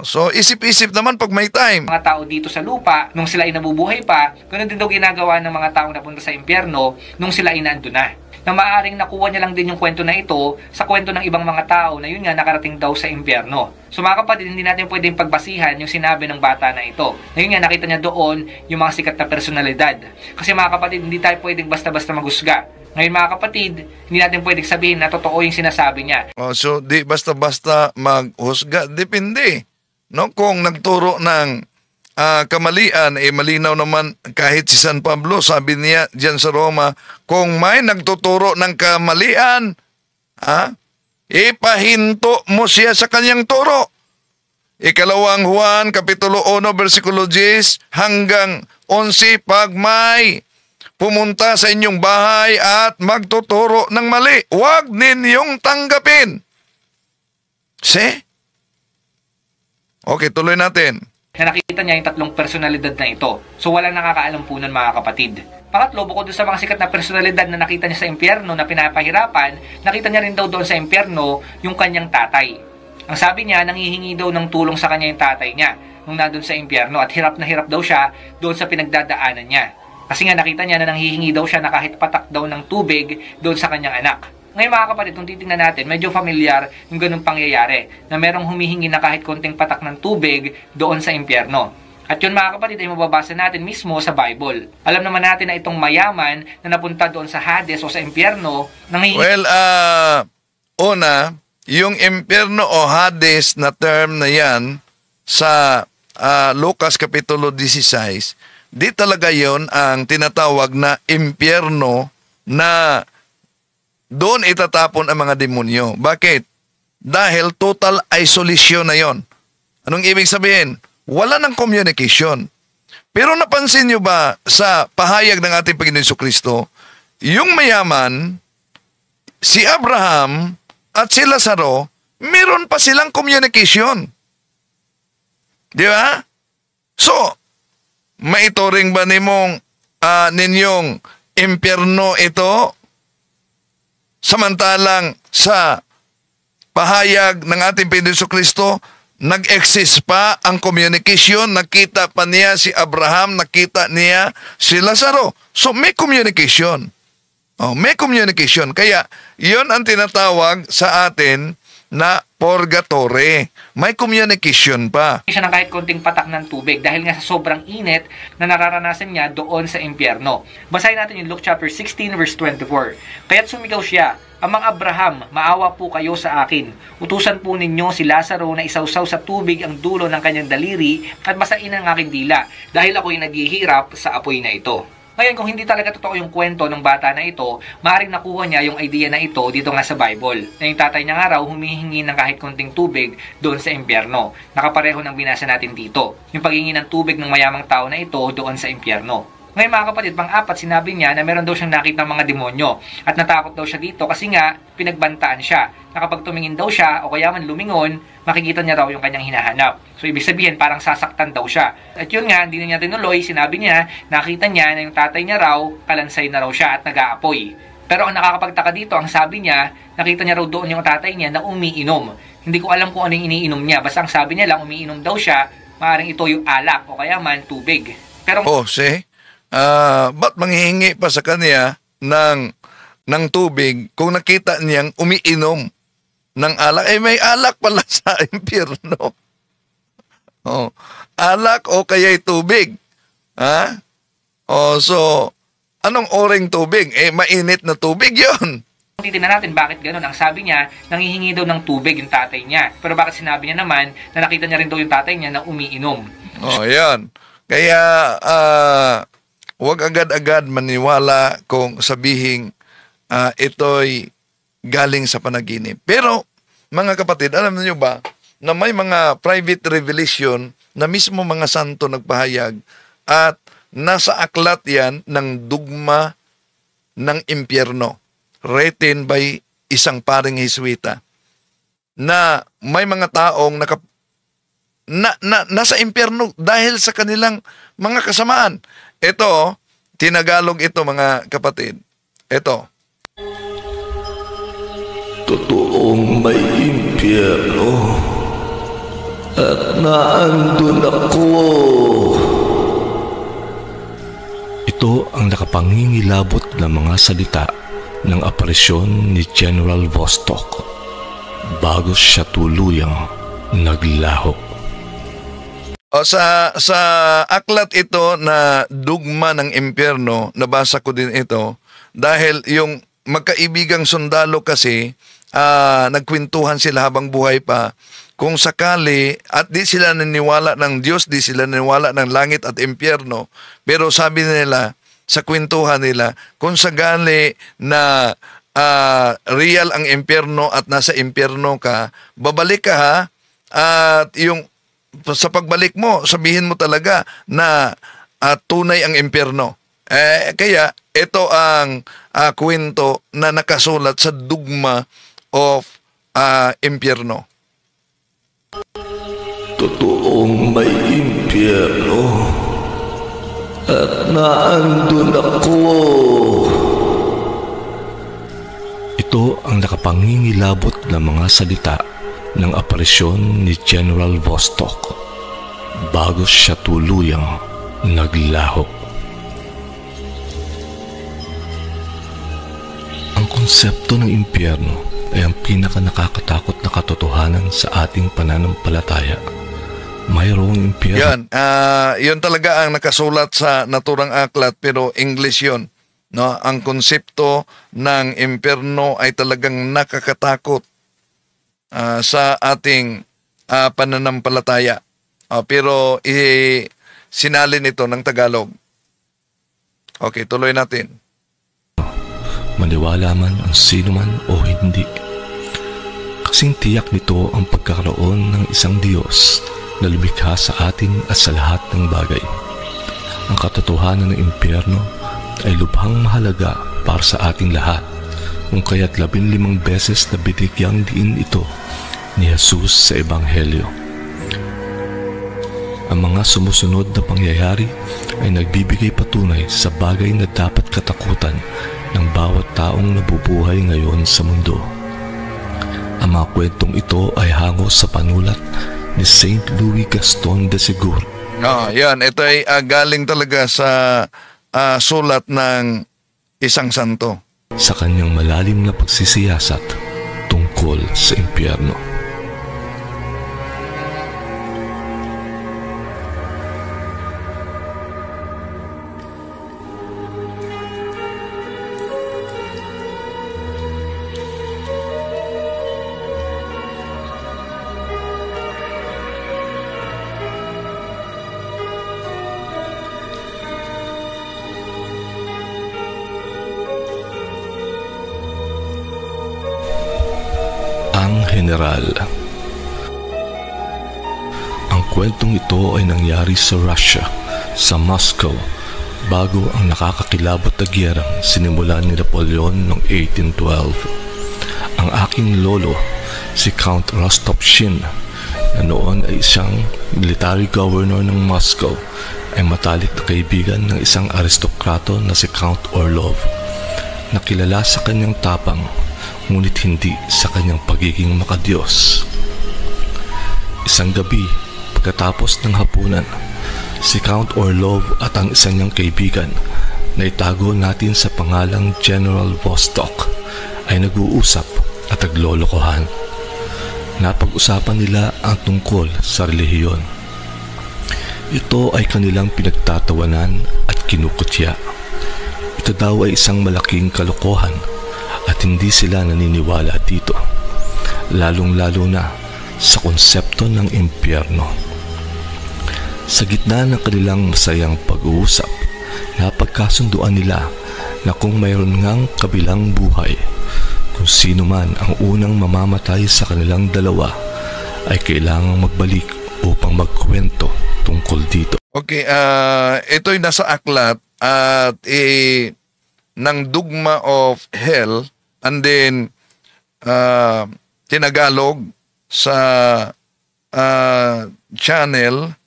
S2: So isip-isip naman pag may time.
S1: Mga tao dito sa lupa, nung sila ay nabubuhay pa, ganun din daw ginagawa ng mga taong napunta sa impyerno nung sila ay nandun na. Na maaaring nakuha niya lang din yung kwento na ito sa kwento ng ibang mga tao na yun nga nakarating daw sa impyerno. So mga kapatid, hindi natin pwedeng pagbasihan yung sinabi ng bata na ito. Na yun nga, nakita niya doon yung mga sikat na personalidad. Kasi mga kapatid, hindi tayo pwedeng basta-basta maghusga. Ngayon mga kapatid, hindi natin pwedeng sabihin na totoo yung sinasabi niya.
S2: So di basta-basta maghusga, depende. No? Kung nagturo ng kamalian, malinaw naman kahit si San Pablo, sabi niya diyan sa Roma, kung may nagtuturo ng kamalian, ipahinto mo siya sa kanyang turo. Ikalawang Juan, Kapitulo 1, versikulo 10 hanggang 11, pag may pumunta sa inyong bahay at magtuturo ng mali, huwag ninyong tanggapin. See? Okay, tuloy natin.
S1: Na nakita niya yung tatlong personalidad na ito. So walang nakakaalam po nun mga kapatid. Pangatlo, bukod doon sa mga sikat na personalidad na nakita niya sa impyerno na pinapahirapan, nakita niya rin daw doon sa impyerno yung kanyang tatay. Ang sabi niya, nanghihingi daw ng tulong sa kanya yung tatay niya nung nandun sa impyerno at hirap na hirap daw siya doon sa pinagdadaanan niya. Kasi nga nakita niya na nanghihingi daw siya na kahit patak daw ng tubig doon sa kanyang anak. Ngayon mga kapatid, kung titingnan natin, medyo familiar yung ganung pangyayari na merong humihingi na kahit konting patak ng tubig doon sa impyerno. At yun mga kapatid ay mababasa natin mismo sa Bible. Alam naman natin na itong mayaman na napunta doon sa Hades o sa impyerno, nanghihingi...
S2: Well, una, yung impyerno o Hades na term na yan sa Lucas Kapitulo 16, di talaga yon ang tinatawag na impyerno na doon itatapon ang mga demonyo. Bakit? Dahil total isolation na yon. Anong ibig sabihin? Wala ng communication. Pero napansin nyo ba sa pahayag ng ating Panginoon Jesucristo, yung mayaman, si Abraham at si Lazaro, meron pa silang communication. Di ba? So, maituring ba ninyong impyerno ito? Samantalang sa pahayag ng ating Panginoon Jesucristo, nag-exist pa ang communication, nakita pa niya si Abraham, nakita niya si Lazaro. So may communication. May communication. Kaya yon ang tinatawag sa atin na purgatory. May communication pa.
S1: Siya ng kahit konting patak ng tubig dahil nga sa sobrang init na nararanasan niya doon sa impyerno. Basahin natin yung Luke chapter 16 verse 24. Kaya't sumigaw siya, Amang Abraham, maawa po kayo sa akin. Utusan po ninyo si Lazaro na isawsaw sa tubig ang dulo ng kanyang daliri at basain ang aking dila dahil ako'y naghihirap sa apoy na ito. Ngayon, kung hindi talaga totoo yung kwento ng bata na ito, maaaring nakuha niya yung idea na ito dito nga sa Bible. Na yung tatay niya nga raw humihingi ng kahit konting tubig doon sa impyerno. Nakapareho ng binasa natin dito. Yung paghingi ng tubig ng mayamang tao na ito doon sa impyerno. Ngayon mga kapatid, pang-apat, sinabi niya na meron daw siyang nakita ng mga demonyo at natakot daw siya dito kasi nga pinagbantaan siya. Na kapag tumingin daw siya o kaya man lumingon, makikita niya raw yung kanyang hinahanap. So ibig sabihin parang sasaktan daw siya. At yun nga, hindi na niya tinuloy, sinabi niya, nakita niya na yung tatay niya raw, kalansay na raw siya at nag-aapoy. Pero ang nakakapagtaka dito, ang sabi niya, nakita niya raw doon yung tatay niya na umiinom. Hindi ko alam kung ano yung iniinom niya, basta ang sabi niya lang, umiinom daw siya, maaaring ito yung alak o kaya man tubig. Pero
S2: see? ba't manghihingi pa sa kanya ng tubig kung nakita niyang umiinom ng alak? May alak pala sa impyerno. Oh, alak o kaya'y tubig. Ha? So, anong oreng tubig? Mainit na tubig yon.
S1: Titignan natin bakit ganun. Ang sabi niya, nanghihingi daw ng tubig yung tatay niya. Pero bakit sinabi niya naman na nakita niya rin daw yung tatay niya na umiinom?
S2: Yan. Kaya, huwag agad-agad maniwala kung sabihing ito'y galing sa panaginip. Pero, mga kapatid, alam niyo ba na may mga private revelation na mismo mga santo nagpahayag at nasa aklat yan ng dugma ng impyerno written by isang paring Jesuita na may mga taong nasa impyerno dahil sa kanilang mga kasamaan. Ito, tinagalog ito mga kapatid. Ito.
S4: Totoong may impyerno at naandun ako. Ito ang nakapangingilabot na mga salita ng aparisyon ni General Vostok bago siya tuluyang naglaho.
S2: Sa aklat ito na dugma ng impyerno, nabasa ko din ito dahil yung magkaibigang sundalo kasi nagkwentuhan sila habang buhay pa kung sakali at di sila naniwala ng Diyos, di sila naniwala ng langit at impyerno, pero sabi nila sa kwentuhan nila kung sakali na real ang impyerno at nasa impyerno ka, babalik ka ha, at yung sa pagbalik mo sabihin mo talaga na tunay ang impyerno. Kaya ito ang kwento na nakasulat sa dugma of impyerno.
S4: Totoong may impyerno at naandun ako. Ito ang nakapangingilabot na mga salita ng aparisyon ni General Vostok bago siya tuluyang naglaho. Ang konsepto ng impyerno ay ang pinaka-nakakatakot na katotohanan sa ating pananampalataya. Mayroong impyerno.
S2: Yan, yun talaga ang nakasulat sa naturang aklat pero English yun. No? Ang konsepto ng impyerno ay talagang nakakatakot sa ating pananampalataya. Pero sinalin ito ng Tagalog. Okay, tuloy natin.
S4: Maniwala man ang sino man o hindi. Kasing tiyak nito ang pagkakaroon ng isang Diyos na lumikha sa atin at sa lahat ng bagay. Ang katotohanan ng impyerno ay lubhang mahalaga para sa ating lahat, kung kaya't 15 beses na binigyang diin ito ni Jesus sa Ebanghelyo. Ang mga sumusunod na pangyayari ay nagbibigay patunay sa bagay na dapat katakutan ng bawat taong nabubuhay ngayon sa mundo. Ang mga kwentong ito ay hango sa panulat ni Saint Louis Gaston de Segur.
S2: Yan, ito ay galing talaga sa sulat ng isang santo.
S4: Sa kanyang malalim na pagsisiyasat tungkol sa impyerno. General. Ang kwentong ito ay nangyari sa Russia, sa Moscow, bago ang nakakakilabot na giyerang sinimulan ni Napoleon noong 1812. Ang aking lolo, si Count Rostopchin, na noon ay isang military governor ng Moscow, ay matalik na kaibigan ng isang aristokrato na si Count Orlov, na kilala sa kanyang tapang ngunit hindi sa kanyang pagiging makadiyos. Isang gabi, pagkatapos ng hapunan, Si Count Orlov at ang isa niyang kaibigan na itago natin sa pangalang General Vostok ay nag-uusap at naglolokohan. Napag-usapan nila ang tungkol sa relihiyon. Ito ay kanilang pinagtatawanan at kinukutya. Ito daw ay isang malaking kalokohan at hindi sila naniniwala dito, lalong-lalo na sa konsepto ng impyerno. Sa gitna ng kanilang masayang pag-uusap, napagkasunduan nila na kung mayroon ngang kabilang buhay, kung sino man ang unang mamamatay sa kanilang dalawa ay kailangang magbalik upang magkwento tungkol dito.
S2: Okay, ito'y nasa aklat at ng Dogma of Hell, and then tinagalog sa channel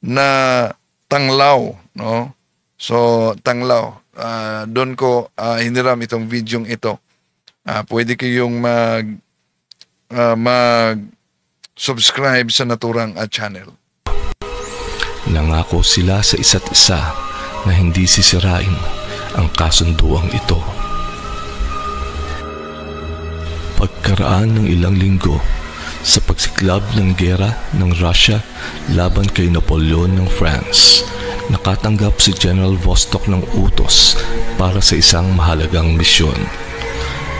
S2: na Tanglaw, no? So Tanglaw, doon ko hiniram itong videong ito. Pwede kayong mag-subscribe sa naturang channel.
S4: Nangako sila sa isa't isa na hindi sisirain ang kasunduang ito. Pagkaraan ng ilang linggo sa pagsiklab ng gera ng Russia laban kay Napoleon ng France, nakatanggap si General Vostok ng utos para sa isang mahalagang misyon.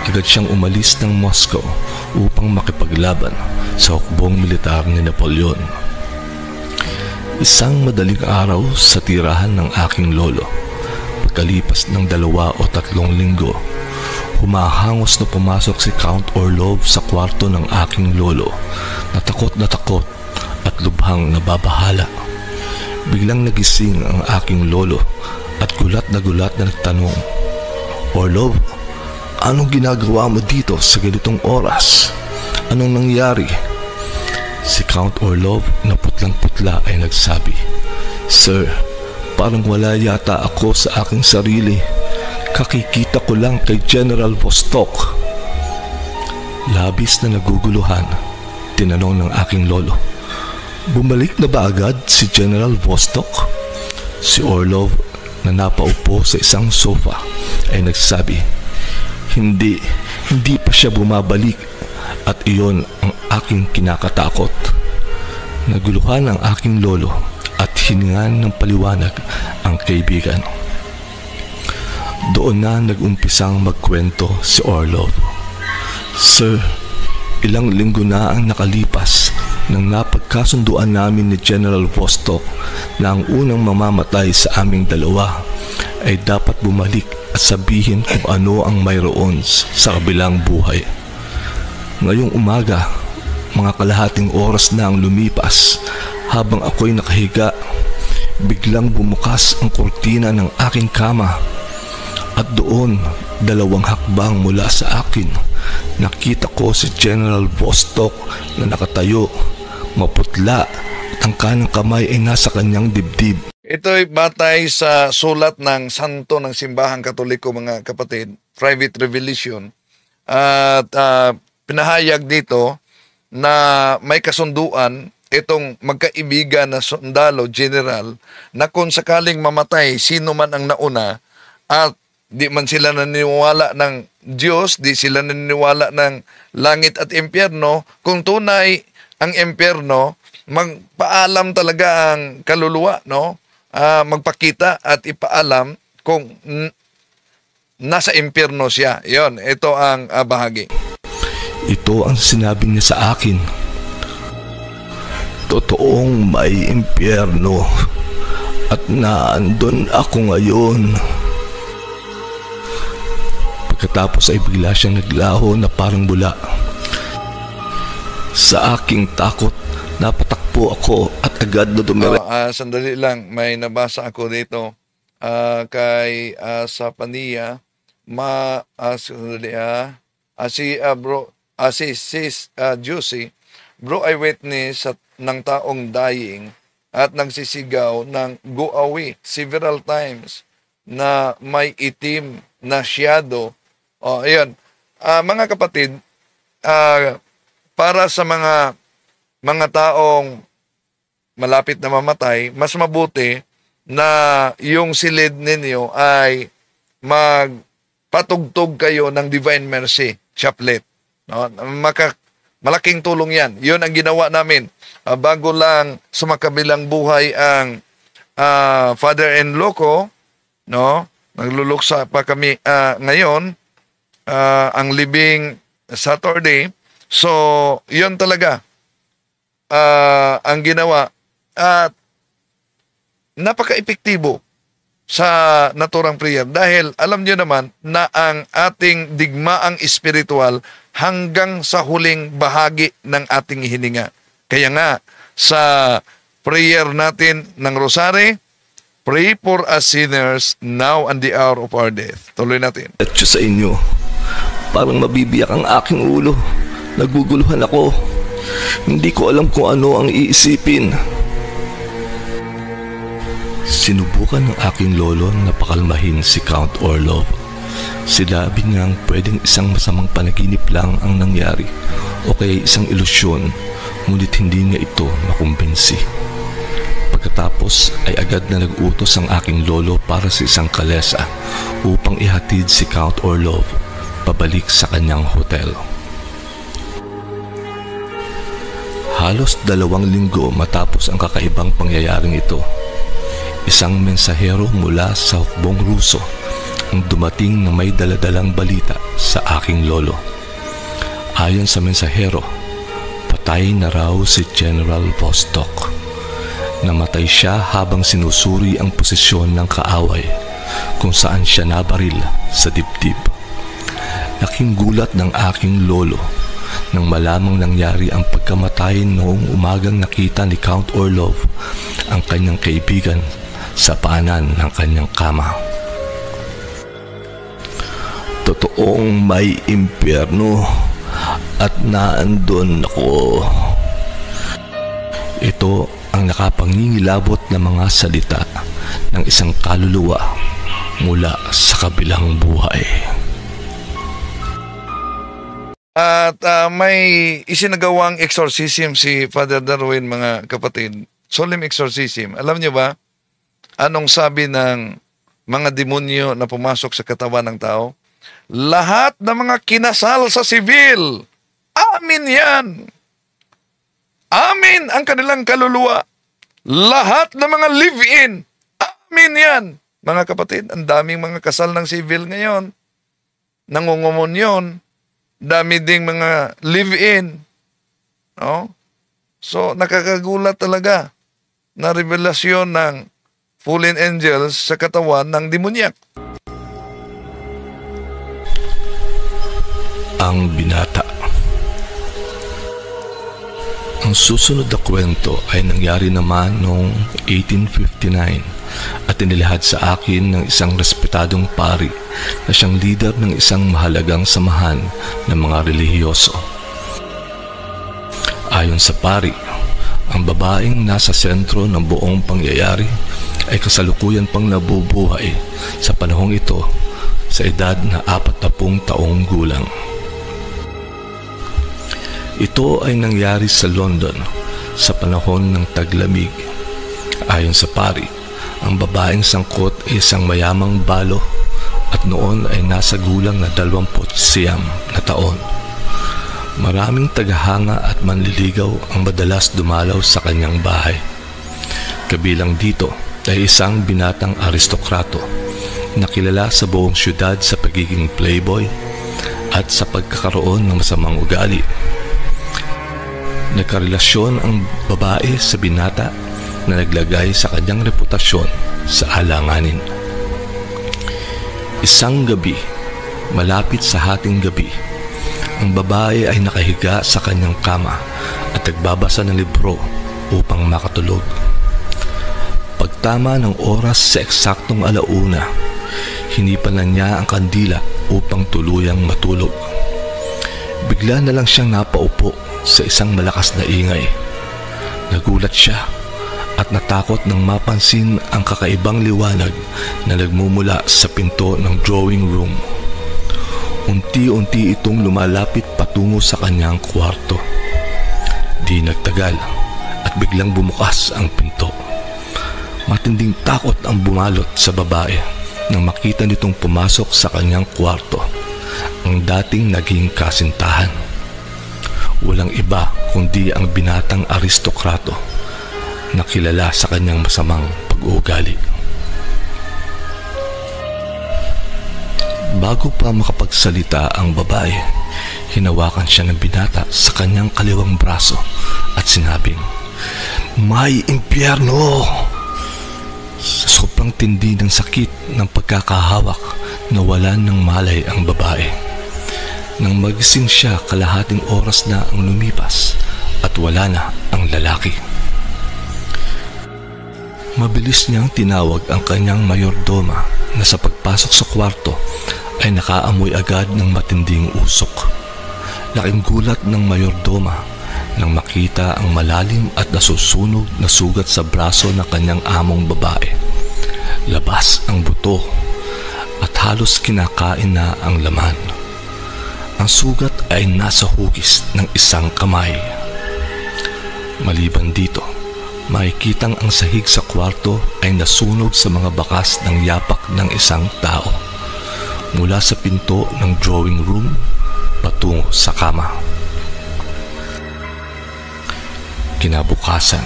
S4: Agad siyang umalis ng Moscow upang makipaglaban sa hukbong militar ni Napoleon. Isang madaling araw sa tirahan ng aking lolo, pagkalipas ng 2 o 3 linggo, humahangos na pumasok si Count Orlov sa kwarto ng aking lolo, na takot at lubhang nababahala. Biglang nagising ang aking lolo at gulat na nagtanong, "Orlov, anong ginagawa mo dito sa ganitong oras? Anong nangyari?" Si Count Orlov na putlang-putla ay nagsabi, "Sir, parang wala yata ako sa aking sarili. Kakikita ko lang kay General Vostok." Labis na naguguluhan, tinanong ng aking lolo, "Bumalik na ba agad si General Vostok?" Si Orlov na napaupo sa isang sofa ay nagsabi, Hindi pa siya bumabalik at iyon ang aking kinakatakot." Naguluhan ang aking lolo at hiningan ng paliwanag ang kaibigan. Doon na nag-umpisang magkwento si Orlov. "Sir, ilang linggo na ang nakalipas nang napagkasunduan namin ni General Vostok na ang unang mamamatay sa aming dalawa ay dapat bumalik at sabihin kung ano ang mayroon sa kabilang buhay. Ngayong umaga, mga kalahating oras na ang lumipas, habang ako'y nakahiga, biglang bumukas ang kurtina ng aking kama at doon, 2 hakbang mula sa akin, nakita ko si General Vostok na nakatayo, maputla at ang kanang kamay ay nasa kanyang dibdib.
S2: Ito'y batay sa sulat ng santo ng simbahang Katoliko, mga kapatid, Private Revelation. At pinahayag dito na may kasunduan itong magkaibigan na sundalo, general, na kung sakaling mamatay sino man ang nauna at di man sila naniniwala ng Diyos, di sila naniniwala ng langit at impyerno, kung tunay ang impyerno, magpaalam talaga ang kaluluwa, no? Magpakita at ipaalam kung nasa impyerno siya. Yon, ito ang bahagi.
S4: Ito ang sinabi niya sa akin. Totoong may impyerno at naandun ako ngayon. Pagkatapos ay bigla siyang naglaho na parang bula. Sa aking takot, napatakbo ako at agad na
S2: sandali lang, may nabasa ako dito kay Sapania, sis Juicy, bro, eyewitness ng taong dying at nagsisigaw ng go away several times na may itim na shadow. Ayan. Mga kapatid, para sa mga taong malapit na mamatay, mas mabuti na yung silid ninyo ay magpatugtog kayo ng Divine Mercy Chaplet. No? Malaking tulong yan. Yun ang ginawa namin. Bago lang sumakabilang buhay ang father-in-law ko, no? Nagluluksa pa kami ngayon, ang libing Saturday. So, yun talaga ang ginawa. At napaka-epektibo sa naturang prayer dahil alam nyo naman na ang ating digmaang espiritual hanggang sa huling bahagi ng ating hininga. Kaya nga, sa prayer natin ng Rosary, pray for us sinners now and the hour of our death. Tuloy natin.
S4: At sa inyo, parang mabibiyak ang aking ulo. Naguguluhan ako. Hindi ko alam kung ano ang iisipin. Sinubukan ng aking lolo na pakalmahin si Count Orlov. Sinabi niyang pwedeng isang masamang panaginip lang ang nangyari o kaya isang ilusyon, ngunit hindi niya ito makumbinsi. Pagkatapos ay agad na nag-utos ang aking lolo para sa isang kalesa upang ihatid si Count Orlov pabalik sa kanyang hotel. Halos 2 linggo matapos ang kakaibang pangyayaring ito, isang mensahero mula sa hukbong Ruso ang dumating na may daladalang balita sa aking lolo. Ayon sa mensahero, patay na raw si General Vostok. Namatay siya habang sinusuri ang posisyon ng kaaway kung saan siya nabaril sa dibdib. Laking gulat ng aking lolo nang malamang nangyari ang pagkamatay noong umagang nakita ni Count Orlov ang kanyang kaibigan sa paanan ng kanyang kama. Totoong may impyerno at naandun ako. Ito ang nakapangingilabot na mga salita ng isang kaluluwa mula sa kabilang buhay.
S2: At may isinagawang exorcism si Father Darwin, mga kapatid. Solemn exorcism. Alam niyo ba anong sabi ng mga demonyo na pumasok sa katawan ng tao? Lahat ng mga kinasal sa sibil, amin yan. Amin ang kanilang kaluluwa. Lahat ng mga live-in, amin yan. Mga kapatid, ang daming mga kasal ng civil ngayon. Nangungumunyon. Dami ding mga live-in. No? So, nakakagulat talaga na revelasyon ng fallen angels sa katawan ng demonyak.
S4: Ang binata. Ang susunod na kwento ay nangyari naman noong 1859 at inilahad sa akin ng isang respetadong pari na siyang leader ng isang mahalagang samahan ng mga relihiyoso. Ayon sa pari, ang babaeng nasa sentro ng buong pangyayari ay kasalukuyan pang nabubuhay sa panahong ito sa edad na 40 taong gulang. Ito ay nangyari sa London sa panahon ng taglamig. Ayon sa pari, ang babaeng sangkot ay isang mayamang balo at noon ay nasa gulang na 29 na taon. Maraming tagahanga at manliligaw ang madalas dumalaw sa kanyang bahay. Kabilang dito ay isang binatang aristokrato na kilala sa buong syudad sa pagiging playboy at sa pagkakaroon ng masamang ugali. Nagkarelasyon ang babae sa binata na naglagay sa kanyang reputasyon sa alanganin. Isang gabi, malapit sa hating gabi, ang babae ay nakahiga sa kanyang kama at nagbabasa ng libro upang makatulog. Pagtama ng oras sa eksaktong 1:00, hinipan na niya ang kandila upang tuluyang matulog. Bigla na lang siyang napaupo sa isang malakas na ingay. Nagulat siya at natakot nang mapansin ang kakaibang liwanag na nagmumula sa pinto ng drawing room. Unti-unti itong lumalapit patungo sa kanyang kwarto. Di nagtagal at at biglang bumukas ang pinto. Matinding takot ang bumalot sa babae nang makita nitong pumasok sa kanyang kwarto, ang dating naging kasintahan. Walang iba kundi ang binatang aristokrato na kilala sa kanyang masamang pag-uugali. Bago pa makapagsalita ang babae, hinawakan siya ng binata sa kanyang kaliwang braso at sinabing, "May impyerno!" Sa sobrang tindi ng sakit ng pagkakahawak, nawalan ng malay ang babae. Nang magising siya, kalahating oras na ang lumipas at wala na ang lalaki. Mabilis niyang tinawag ang kanyang mayordoma na sa pagpasok sa kwarto ay nakaamoy agad ng matinding usok. Laking gulat ng mayordoma nang makita ang malalim at nasusunog na sugat sa braso ng kanyang among babae. Labas ang buto at halos kinakain na ang laman. Ang sugat ay nasa hugis ng isang kamay. Maliban dito, makikitang ang sahig sa kwarto ay nasunog sa mga bakas ng yapak ng isang tao mula sa pinto ng drawing room patungo sa kama. Kinabukasan,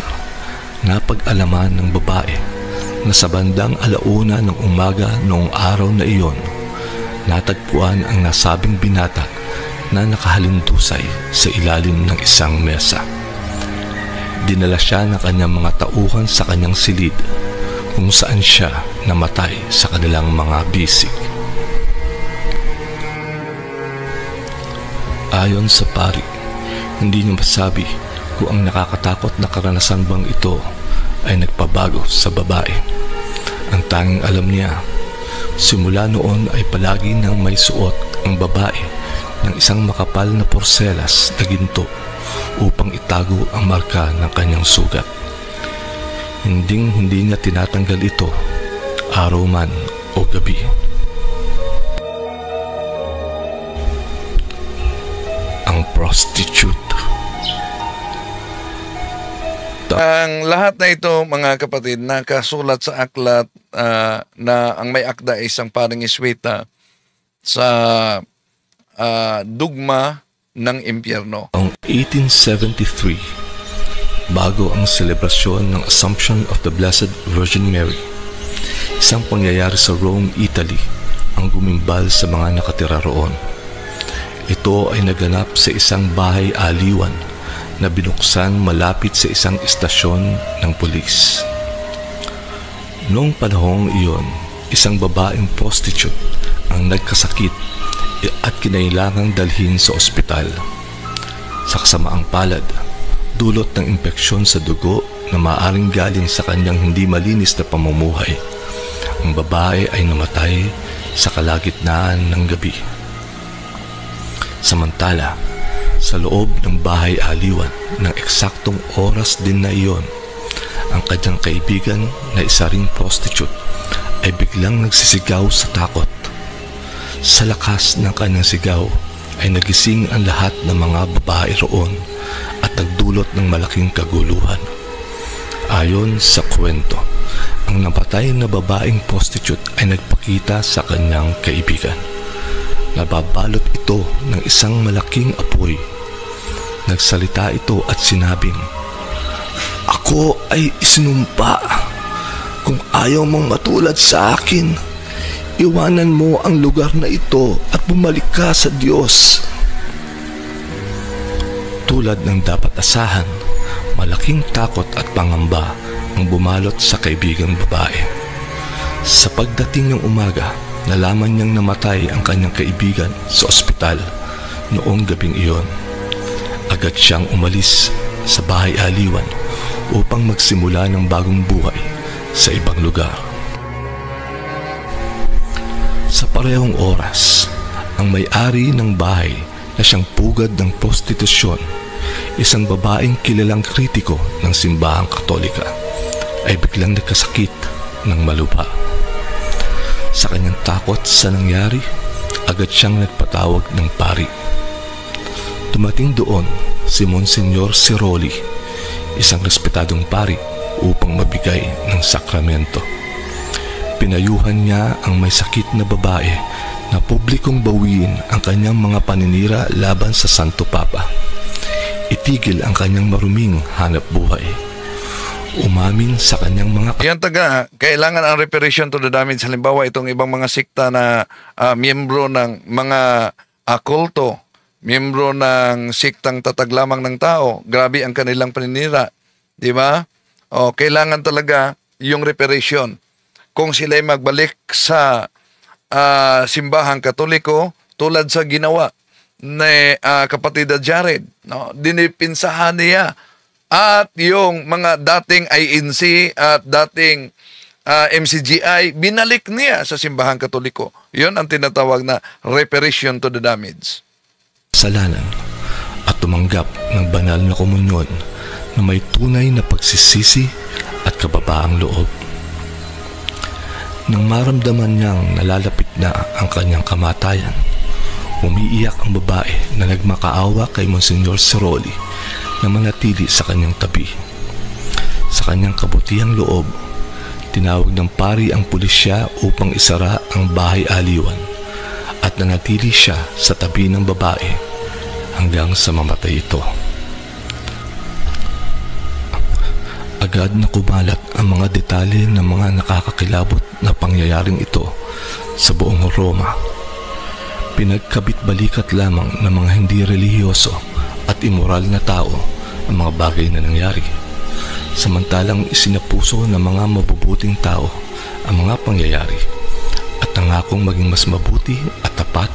S4: napag-alaman ng babae na sa bandang 1:00 ng umaga noong araw na iyon, natagpuan ang nasabing binata na nakahalindusay sa ilalim ng isang mesa. Dinala siya ng kanyang mga tauhan sa kanyang silid kung saan siya namatay sa kanilang mga bisig. Ayon sa pari, hindi niya masabi kung ang nakakatakot na karanasan bang ito ay nagpabago sa babae. Ang tanging alam niya, simula noon ay palagi nang may suot ang babae ng isang makapal na porselas na ginto upang itago ang marka ng kanyang sugat. Hindi niya tinatanggal ito, araw man o gabi. Ang prostitute.
S2: Ang lahat na ito, mga kapatid, nakasulat sa aklat na ang may akda ay isang paring Isweta sa Dugma ng Impyerno.
S4: Ang 1873, bago ang selebrasyon ng Assumption of the Blessed Virgin Mary, isang pangyayari sa Rome, Italy, ang gumimbal sa mga nakatira roon. Ito ay naganap sa isang bahay aliwan na binuksan malapit sa isang istasyon ng pulis. Noong panahong iyon, isang babaeng prostitute ang nagkasakit at kinailangang dalhin sa ospital. Sa kasamaang palad, dulot ng impeksyon sa dugo na maaaring galing sa kanyang hindi malinis na pamumuhay, ang babae ay namatay sa kalagitnaan ng gabi. Samantala, sa loob ng bahay aliwan ng eksaktong oras din na iyon, ang kanyang kaibigan na isa ring prostitute ay biglang nagsisigaw sa takot. Sa lakas ng kanyang sigaw ay nagising ang lahat ng mga babae roon at nagdulot ng malaking kaguluhan. Ayon sa kwento, ang napatay na babaeng prostitute ay nagpakita sa kanyang kaibigan. Nababalot ito ng isang malaking apoy. Nagsalita ito at sinabing, "Ako ay isinumpa. Kung ayaw mong matulad sa akin, iwanan mo ang lugar na ito at bumalik ka sa Diyos." Tulad ng dapat asahan, malaking takot at pangamba ang bumalot sa kaibigang babae. Sa pagdating ng umaga, nalaman niyang namatay ang kanyang kaibigan sa ospital noong gabing iyon. Agad siyang umalis sa bahay aliwan upang magsimula ng bagong buhay sa ibang lugar. Sa parehong oras, ang may-ari ng bahay na siyang pugad ng prostitusyon, isang babaeng kilalang kritiko ng simbahang Katolika, ay biglang nagkasakit ng malubha. Sa kanyang takot sa nangyari, agad siyang nagpatawag ng pari. Dumating doon si Monsignor Ciroli, isang respetadong pari upang mabigay ng sakramento. Pinayuhan niya ang may sakit na babae na publikong bawiin ang kanyang mga paninira laban sa Santo Papa. Itigil ang kanyang maruming hanap buhay. Umamin sa kanyang mga
S2: Yan taga, kailangan ang reparation to the damage. Halimbawa, itong ibang mga sikta na miyembro ng mga kulto, miyembro ng siktang tatag lamang ng tao, grabe ang kanilang paninira. Di ba? O, kailangan talaga yung reparation. Kung sila'y magbalik sa simbahang Katoliko, tulad sa ginawa ni kapatid Jared, no? Dinipinsahan niya at yung mga dating INC at dating MCGI, binalik niya sa simbahang Katoliko. Yun ang tinatawag na reparation to the damage.
S4: kasalanan at tumanggap ng banal na komunyon na may tunay na pagsisisi at kababaang loob. Nang maramdaman niyang nalalapit na ang kanyang kamatayan, umiiyak ang babae na nagmakaawa kay Monsignor Ciroli na manatili sa kanyang tabi. Sa kanyang kabutihang loob, tinawag ng pari ang pulisya upang isara ang bahay aliwan at nanatili siya sa tabi ng babae hanggang sa mamatay ito. Agad na kumalat ang mga detalye ng mga nakakakilabot na pangyayaring ito sa buong Roma. Pinagkabit-balikat lamang ng mga hindi relihiyoso at immoral na tao ang mga bagay na nangyari, samantalang isinapuso ng mga mabubuting tao ang mga pangyayari at nangakong maging mas mabuti at tapat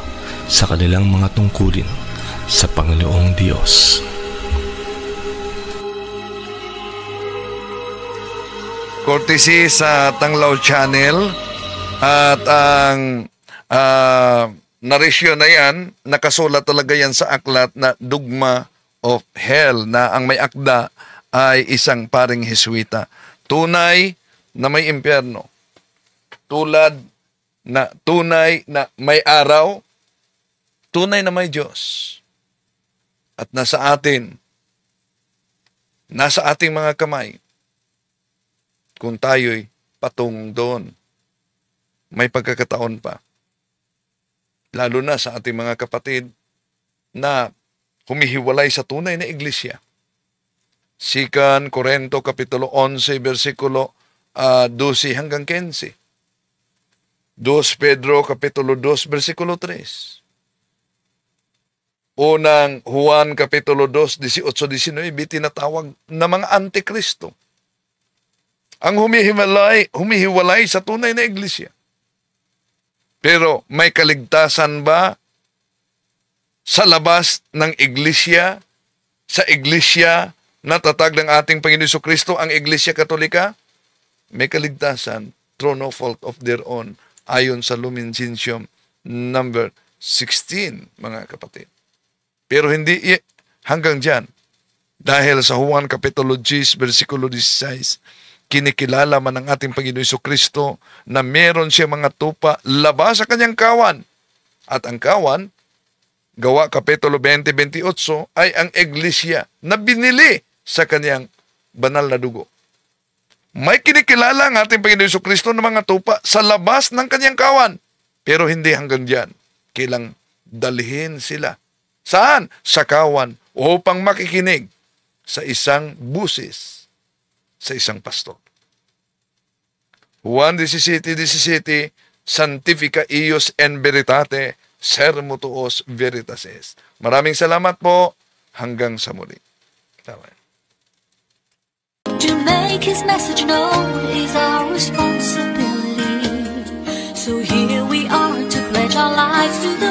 S4: sa kanilang mga tungkulin sa Panginoong Diyos.
S2: Courtesy sa Tanglaw Channel, at ang narration na yan, nakasulat talaga yan sa aklat na Dogma of Hell, na ang may akda ay isang paring Heswita. Tunay na may impyerno. Tunay na may araw, tunay na may Diyos. At nasa ating mga kamay, kung tayo'y patung doon. May pagkakataon pa. Lalo na sa ating mga kapatid na humihiwalay sa tunay na iglesia. 2 Corinto Kapitulo 11, versikulo 12 hanggang 15. 2 Pedro Kapitulo 2, versikulo 3. Unang Juan Kapitulo 2, 18-19, tinatawag na mga antikristo. Ang humihiwalay sa tunay na iglesia. Pero may kaligtasan ba sa labas ng iglesia, sa iglesia na tatag ng ating Panginoon Jesucristo, ang Iglesia Katolika? May kaligtasan through no fault of their own, ayon sa Lumen Gentium number 16, mga kapatid. Pero hindi hanggang dyan. Dahil sa Juan Kapitulo 10, versikulo 16, kinikilala man ng ating Panginoon Jesucristo na meron siya mga tupa labas sa kanyang kawan. At ang kawan, Gawa Kapitulo 20-28, ay ang iglesia na binili sa kanyang banal na dugo. May kinikilala ang ating Panginoon Jesucristo ng mga tupa sa labas ng kanyang kawan. Pero hindi hanggang dyan. Kailang dalhin sila. Saan? Sa kawan, upang makikinig sa isang busis, sa isang pastor. Juan 17:17, Sanctifica ius en veritate, sermo tuos veritases. Maraming salamat po. Hanggang sa muli.
S5: To make his message known is our responsibility. So here we are to pledge our lives to the